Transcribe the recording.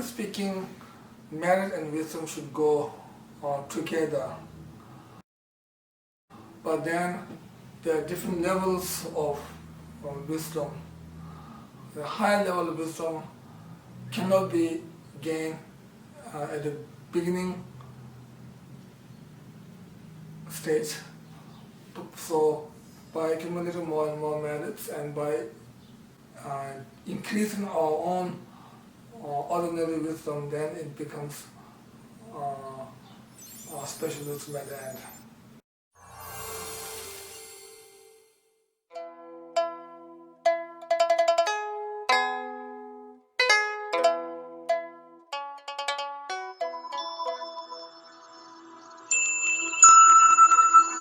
Practically speaking, merit and wisdom should go together. But then there are different levels of wisdom. The high level of wisdom cannot be gained at the beginning stage. So by accumulating more and more merits and by increasing our own ordinary wisdom, then it becomes special wisdom at the end.